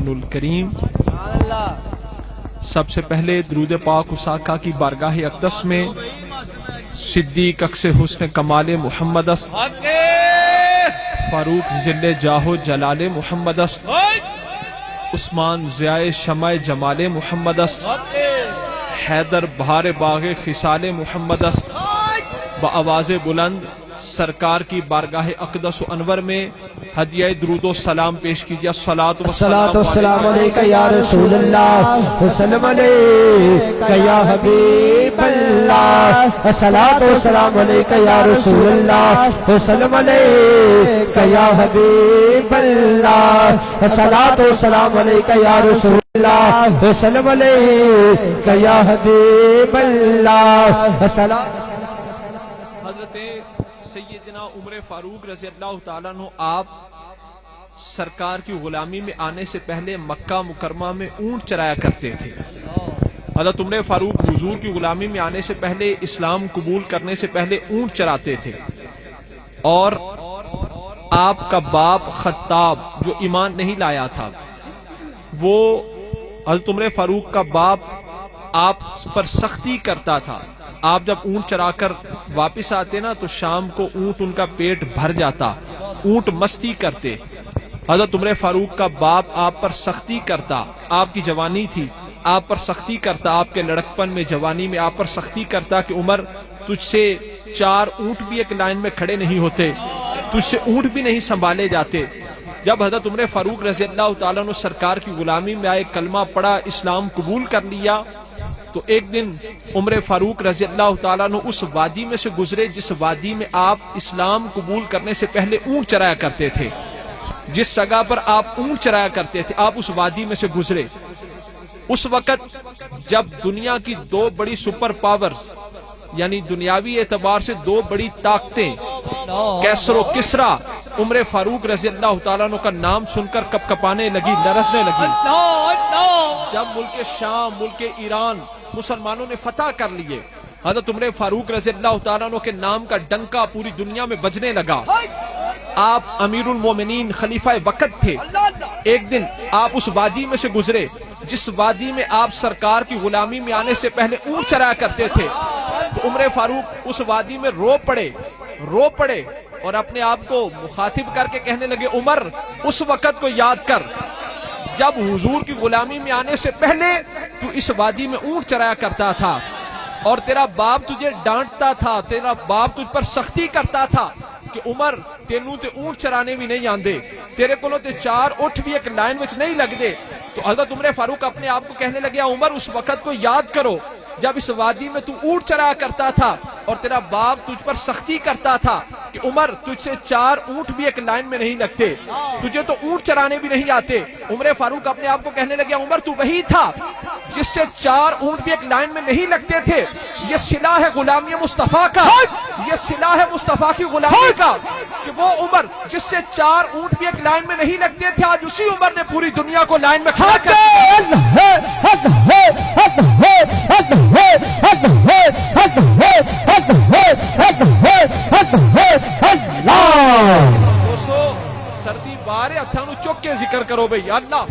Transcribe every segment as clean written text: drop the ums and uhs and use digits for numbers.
قرآن الکریم۔ سب سے پہلے درود پاک اس آقا کی بارگاہ اقدس میں صدیق اکس حسن کمال محمد است، فاروق ذل جاہ و جلال محمد است، عثمان ضیاء شمع جمال محمد است، حیدر بہار باغ خصال محمد است۔ بآواز بلند سرکار کی بارگاہ اقدس و انور میں ہدیہ درود و سلام پیش کیجیے۔ الصلاۃ والسلام علیکہ یا رسول اللہ، وسلم علیکہ یا حبیب اللہ، الصلاۃ والسلام علیکہ یا رسول اللہ، وسلم علیکہ یا حبیب اللہ، الصلاۃ والسلام علیکہ یا رسول اللہ، وسلم علیکہ یا حبیب اللہ، الصلاۃ۔ حضرت سیدنا عمر فاروق رضی اللہ تعالیٰ عنہ آپ سرکار کی غلامی میں آنے سے پہلے مکہ مکرمہ میں اونٹ چرایا کرتے تھے۔ حضرت عمر فاروق حضور کی غلامی میں آنے سے پہلے، اسلام قبول کرنے سے پہلے اونٹ چراتے تھے، اور آپ کا باپ خطاب جو ایمان نہیں لایا تھا، وہ حضرت عمر فاروق کا باپ آپ پر سختی کرتا تھا۔ آپ جب اونٹ چرا کر واپس آتے نا تو شام کو اونٹ ان کا پیٹ بھر جاتا، اونٹ مستی کرتے۔ حضرت عمر فاروق کا باپ آپ پر سختی کرتا، آپ کی جوانی تھی، آپ پر سختی کرتا، آپ کے لڑکپن میں، جوانی میں آپ پر سختی کرتا کہ عمر تجھ سے 4 اونٹ بھی ایک لائن میں کھڑے نہیں ہوتے، تجھ سے اونٹ بھی نہیں سنبھالے جاتے۔ جب حضرت عمر فاروق رضی اللہ تعالیٰ عنہ سرکار کی غلامی میں آئے، کلمہ پڑھا، اسلام قبول کر لیا، تو ایک دن عمر فاروق رضی اللہ تعالیٰ عنہ اس وادی میں سے گزرے جس وادی میں آپ اسلام قبول کرنے سے پہلے اونٹ چرایا کرتے تھے، جس جگہ پر آپ اونٹ چرایا کرتے تھے، آپ اس وادی میں سے گزرے۔ اس وقت جب دنیا کی 2 بڑی سپر پاورز، یعنی دنیاوی اعتبار سے 2 بڑی طاقتیں، کیسر و کسرا، عمر فاروق رضی اللہ تعالیٰ عنہ کا نام سن کر کپ کپانے لگی، لرزنے لگی۔ جب ملک شام، ملک ایران مسلمانوں نے فتح کر لیے، حضرت عمر فاروق رضی اللہ تعالیٰ عنہ کے نام کا ڈنکا پوری دنیا میں بجنے لگا۔ آپ امیر المومنین خلیفہ وقت تھے۔ ایک دن آپ اس وادی میں سے گزرے جس وادی میں آپ سرکار کی غلامی میں آنے سے پہلے اونٹ چرایا کرتے تھے، تو عمر فاروق اس وادی میں رو پڑے اور اپنے آپ کو مخاطب کر کے کہنے لگے، عمر اس وقت کو یاد کر جب حضور کی غلامی میں آنے سے پہلے تو اس وادی میں اونٹ چرایا کرتا تھا، اور تیرا باپ تجھے ڈانٹتا تھا، تیرا باپ تجھ پر سختی کرتا تھا کہ عمر تینوں تے اونٹ چرانے بھی نہیں آندے، تیرے کولوں تے 4 اٹھ بھی ایک لائن وچ نہیں لگ دے۔ تو حضرت عمر فاروق اپنے آپ کو کہنے لگے، عمر اس وقت کو یاد کرو جب اس وادی میں تو اونٹ چرایا کرتا تھا اور تیرا باپ تجھ پر سختی کرتا تھا کہ عمر تجھ سے 4 اونٹ بھی ایک لائن میں نہیں لگتے، تجھے تو اونٹ چرانے بھی نہیں آتے۔ عمر فاروق اپنے آپ کو کہنے لگے، عمر تو وہی تھا جس سے 4 اونٹ بھی ایک لائن میں نہیں لگتے تھے۔ یہ صلہ ہے غلامی مصطفیٰ کا، یہ صلہ ہے مصطفیٰ کی غلامی کا کہ وہ عمر جس سے 4 اونٹ بھی ایک لائن میں نہیں لگتے تھے، آج اسی عمر نے پوری دنیا کو لائن میں کھڑا کر دوستو سردی بارے ہتھاں نوں چک کے ذکر کرو بھئی اللہ۔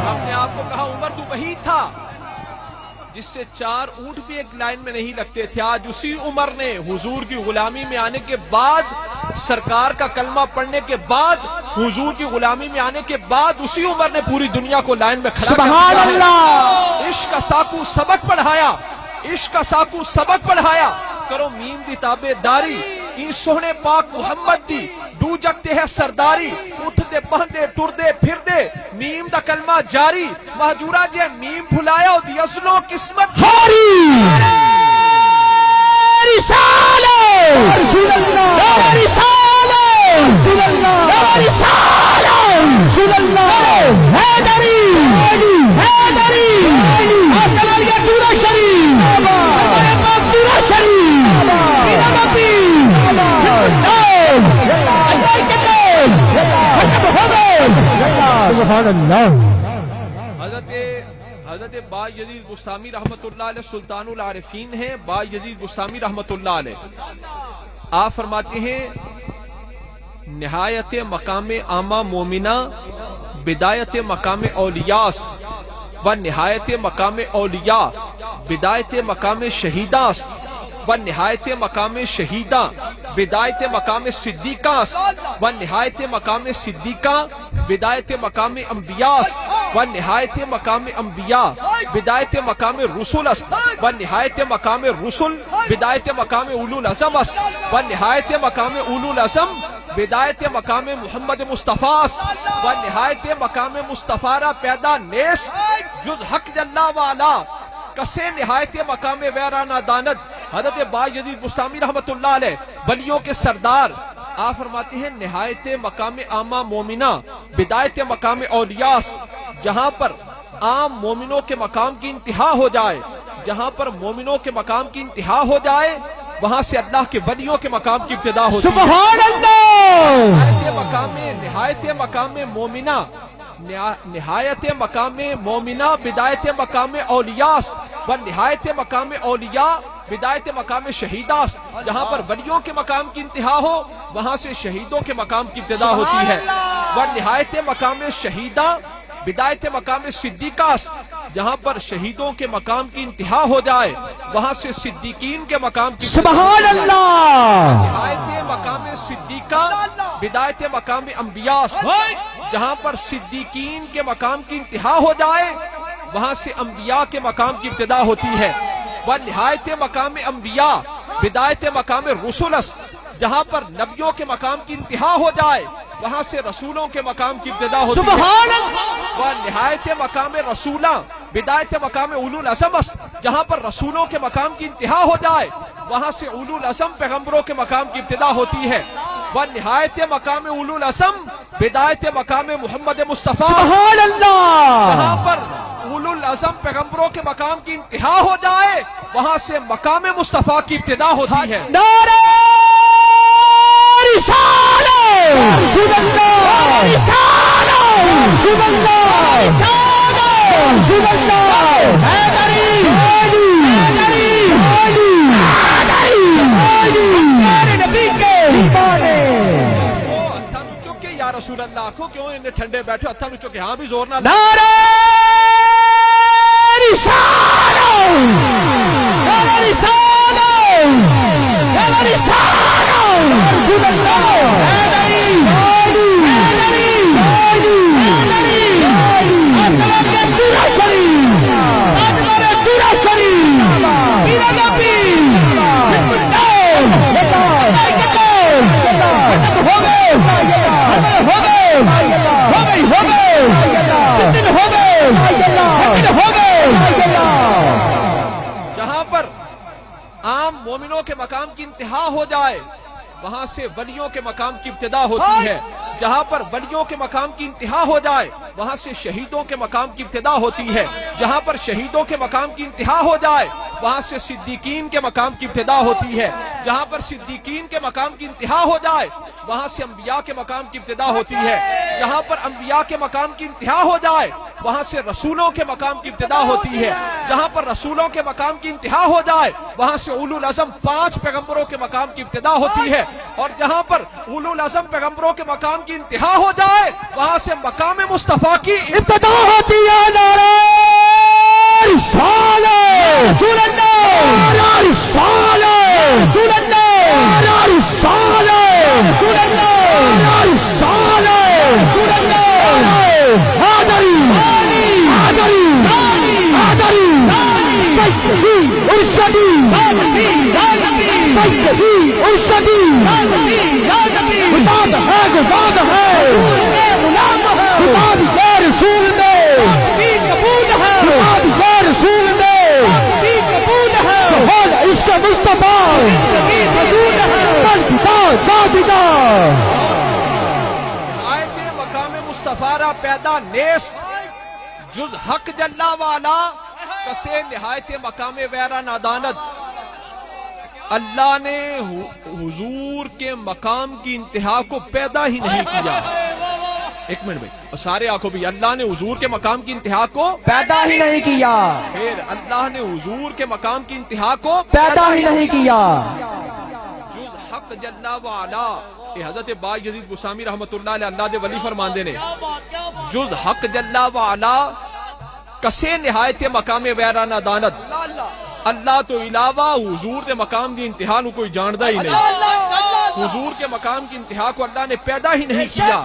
اپنے آپ کو کہا، عمر تو وہی تھا جس سے 4 اونٹ بھی ایک لائن میں نہیں لگتے تھے، آج اسی عمر نے حضور کی غلامی میں آنے کے بعد، سرکار کا کلمہ پڑھنے کے بعد، حضور کی غلامی میں آنے کے بعد اسی عمر نے پوری دنیا کو لائن میں کھڑا کر دیا۔ سبحان اللہ۔ عشق کا ساکو سبق پڑھایا، عشق کا ساکو سبق پڑھایا، کرو میم دی تابے داری، این سوہنے پاک محمد دی دو جگتے ہے سرداری، اٹھ دے پہندے ٹر دے پھر دے میم دا کلمہ جاری، مہجورہ جے میم بھلایا ہو دی ازلوں قسمت ہاری رسالہ رسول اللہ رسالہ رسول اللہ رسالہ رسول اللہ حیدری سبحان اللہ. حضرت با یزید بستامی رحمت اللہ علیہ سلطان العارفین ہیں. با یزید بستامی رحمت اللہ علیہ آپ فرماتے ہیں نہایت مقام عامہ مومنہ بدایت مقام اولیاء است و نہایت مقام اولیاء بدایت مقام شہیدہ است و نہایت مقام شہیدہ بدایت مقام صدیقہ است و نہایت مقام صدیقہ بدایت مقام انبیاء است و نہایت مقام انبیاء بدایت مقام رسول است و نہایت مقام رسول بدایت مقام اولو العزم است و نہایت مقام اولو العزم بدایت مقام محمد مصطفیٰ است و نہایت مقام مصطفیٰ را پیدا نیست جز حق جلہ والا کسے نہایت مقام ویرانہ داند. حضرت با یزید بستامی رحمت اللہ علیہ ولیوں کے سردار آپ فرماتے ہیں نہایت مقام عامہ مومنہ بدایت مقام اولیاء جہاں پر عام مومنوں کے مقام کی انتہا ہو جائے, جہاں پر مومنوں کے مقام کی انتہا ہو جائے وہاں سے اللہ کے ولیوں کے مقام کی ابتدا ہوتی ہے. سبحان اللہ. نہایت مقام مومنہ نہایت مقام مومنہ بدایت مقام اولیاء و نہایت مقام اولیاء بدایت مقام شہیدہ. جہاں پر ولیوں کے مقام کی انتہا ہو وہاں سے شہیدوں کے مقام کی ابتدا ہوتی ہے. و نہایت مقام شہیدہ بدایت مقام صدیقہ. جہاں پر شہیدوں کے مقام کی انتہا ہو جائے وہاں سے صدیقین کے مقام کی سبحان اللہ. نہایت مقام صدیقہ بدایت مقام انبیاء. جہاں پر صدیقین کے مقام کی انتہا ہو جائے وہاں سے انبیاء کے مقام کی ابتدا ہوتی ہے. وہ نہایت مقام انبیاء بدایت مقام رسول. جہاں پر نبیوں کے مقام کی انتہا ہو جائے وہاں سے رسولوں کے مقام کی ابتدا ہوتی ہے. سبحان اللہ. وہ نہایت مقام رسولہ بدایت مقام اولو العزم. جہاں پر رسولوں کے مقام کی انتہا ہو جائے وہاں سے اولو العزم پیغمبروں کے مقام کی ابتدا ہوتی ہے. وہ نہایت مقام اولو العزم بدایت مقام محمد مصطفیٰ. سبحان اللہ. جہاں پر اولو العزم پیغمبروں کے مقام کی انتہا ہو جائے وہاں سے مقام مصطفیٰ کی ابتدا ہوتی ہے. نعرہ رسالت رسول اللہ. رسالت رسول اللہ. رسالت رسول اللہ. حیدری حیدری حیدری میرے نبی کے دیوانے. چکے یا رسول اللہ کو کیوں انہیں ٹھنڈے بیٹھے ہتھا نو چکے ہاں بھی زور نہ نعرہ رسالت نعرہ رسالت نعرہ رسالت رسول اللہ. حیدری حیدری حیدری اطلاع چورا شریف اطلاع چورا شریف میرا نبی جہاں پر عام مومنوں کے مقام کی انتہا ہو جائے وہاں سے ولیوں کے مقام کی ابتدا ہوتی ہے. جہاں پر ولیوں کے مقام کی انتہا ہو جائے وہاں سے شہیدوں کے مقام کی ابتدا ہوتی ہے. جہاں پر شہیدوں کے مقام کی انتہا ہو جائے وہاں سے صدیقین کے مقام کی ابتدا ہوتی ہے. جہاں پر صدیقین کے مقام کی انتہا ہو جائے وہاں سے انبیاء کے مقام کی ابتدا ہوتی ہے. جہاں پر انبیاء کے مقام کی انتہا ہو جائے وہاں سے رسولوں کے مقام کی ابتدا ہوتی ہے. جہاں پر رسولوں کے مقام کی انتہا ہو جائے وہاں سے اولو العزم 5 پیغمبروں کے مقام کی ابتدا ہوتی ہے. اور جہاں پر اولو العزم پیغمبروں کے مقام کی انتہا ہو جائے وہاں سے مقام مصطفیٰ کی ابتدا ہوتی ہے. نعرہ رسالت رسول اللہ. نعرہ رسالت رسول اللہ. نعرہ رسالت رسول اللہ. نعرہ رسالت رسول اللہ. حیدری حیدری حیدری سیدی ارشدی سیدی ارشدی خطاب ہے خطاب ہے خطاب ہے رسول میں خطاب ہے رسول میں سہول عشق مصطفیٰ آیت مقام مصطفیٰ را پیدا نیست جز حق جلہ والا کسے نہایت مقام ویرا ناداند. اللہ نے حضور کے مقام کی انتہا کو پیدا ہی نہیں کیا. ایک منٹ بھائی، اور سارے آنکھوں بھی، اللہ نے حضور کے مقام کی انتہا کو پیدا ہی نہیں کیا، پھر اللہ نے حضور کے مقام کی انتہا کو پیدا ہی نہیں کیا. جز حق جل وعلا. یہ حضرت با یزید بسامی رحمت اللہ علیہ اللہ دے ولی فرماندے نے، جز حق جل وعلا کسے نہایت مقام ویرانہ دانت. اللہ تو علاوہ حضور دے مقام دی انتہا نو کوئی جاندہ ہی نہیں. حضور کے مقام کی انتہا کو اللہ نے پیدا ہی نہیں کیا.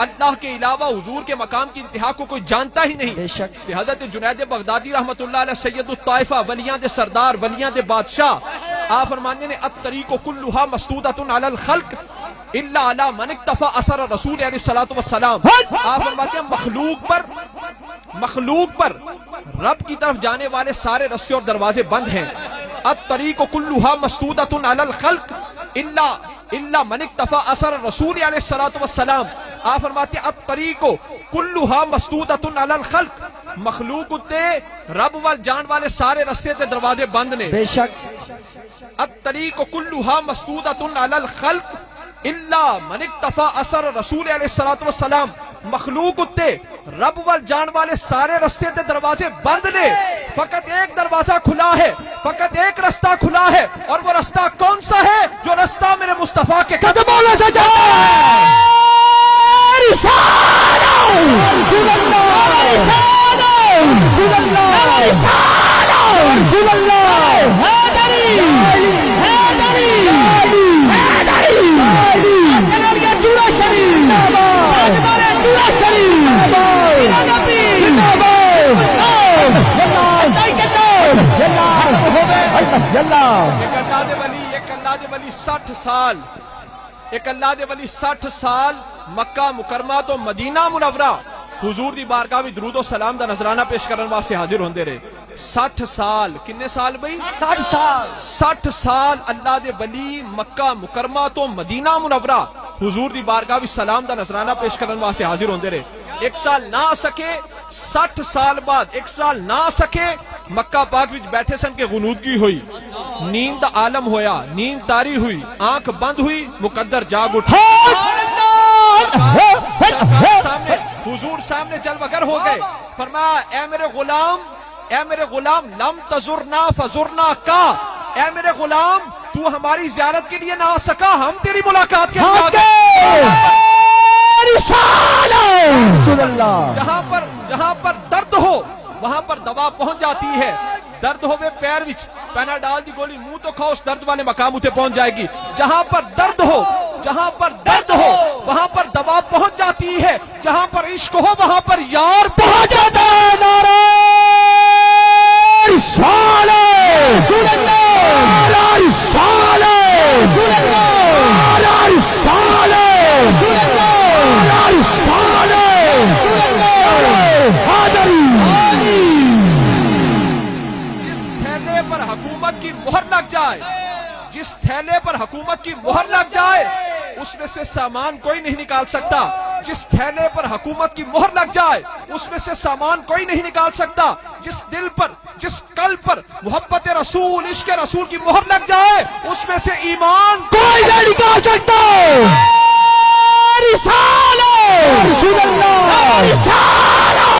اللہ کے علاوہ حضور کے مقام کی انتہا کو کوئی جانتا ہی نہیں. بے شک. کہ حضرت جنید بغدادی رحمت اللہ علیہ سید الطائفہ، ولیاں دے سردار، ولیاں دے بادشاہ، آپ فرمانے نے الطریق کلھا مسدودۃ علی الخلق الا علی من اکتفى اثر رسول علیہ الصلوۃ والسلام. آپ فرماتے ہیں مخلوق پر رب کی طرف جانے والے سارے رستے اور دروازے بند ہیں. الطریق کلھا مسدودۃ علی الخلق الا من اکتفى اثر رسول علیہ الصلوۃ والسلام. آپ فرماتے ہیں الطریق کلھا مسدودۃ علی الخلق، مخلوق تے رب وال جان والے سارے رستے تے دروازے بند نے. بے شک. الطریق کلھا مسدودۃ علی الخلق الا من اکتفى اثر رسول علیہ الصلوۃ والسلام. مخلوق تے رب وال جان والے سارے رستے تے دروازے بند نے، فقط ایک دروازہ کھلا ہے، فقط ایک رستہ کھلا ہے، اور وہ رستہ کون سا ہے؟ جو رستہ میرے مصطفیٰ کے قدموں میں سے جاتا ہے. رسول اللہ، رسول اللہ، رسول اللہ، حیدری، حیدری، حیدری، آسٹریلیا جوڑا شریف، تاجدار جوڑا شریف، میرا نبی، ایک اللہ دے ولی 60 سال، ایک اللہ دے ولی 60 سال مکہ مکرمہ تو مدینہ منورہ حضور دی بارگاہ وچ درود و سلام دا نذرانہ پیش کرن واسطے حاضر ہوندے رہے. 60 سال. کنے سال بھئی؟ 60 سال. 60 سال اللہ دے ولی مکہ مکرمہ تو مدینہ منورہ حضور دی بارگاہ وچ سلام دا نذرانہ پیش کرن واسطے حاضر ہوندے رہے. ایک سال نہ آ سکے، 60 سال بعد ایک سال نہ آ سکے، مکہ پاک وچ بیٹھے سن کے غنودگی ہوئی، نیند عالم ہویا، نیند تاری ہوئی، آنکھ بند ہوئی، مقدر جاگ اٹھا، حضور سامنے جلوگر ہو گئے. فرمایا اے میرے غلام لم تزرنا فزرنا کا، اے میرے غلام تو ہماری زیارت کے لیے نہ آ سکا، ہم تیری ملاقات کے لیے آ گئے. رسول اللہ. جہاں پر درد ہو وہاں پر دوا پہنچ جاتی ہے. درد ہوئے پیر وچ پیناڈال دی گولی منہ تو کھاؤ، اس درد والے مقام اتے پہنچ جائے گی. جہاں پر درد ہو وہاں پر دوا پہنچ جاتی ہے. جہاں پر عشق ہو وہاں پر یار پہنچ جاتا ہے. نعرہ رسالت، رسول اللہ، نعرہ رسالت، رسول اللہ، نعرہ رسالت، رسول اللہ، نعرہ رسالت، رسول اللہ، حیدری. جس تھیلے پر حکومت کی مہر لگ جائے، جس تھیلے پر حکومت کی مہر لگ جائے اس میں سے سامان کوئی نہیں نکال سکتا. جس تھیلے پر حکومت کی مہر لگ جائے اس میں سے سامان کوئی نہیں نکال سکتا. جس دل پر، جس قلب پر محبت رسول، عشق رسول کی مہر لگ جائے اس میں سے ایمان کوئی نہیں نکال سکتا. رسالت، رسول اللہ، رسالت.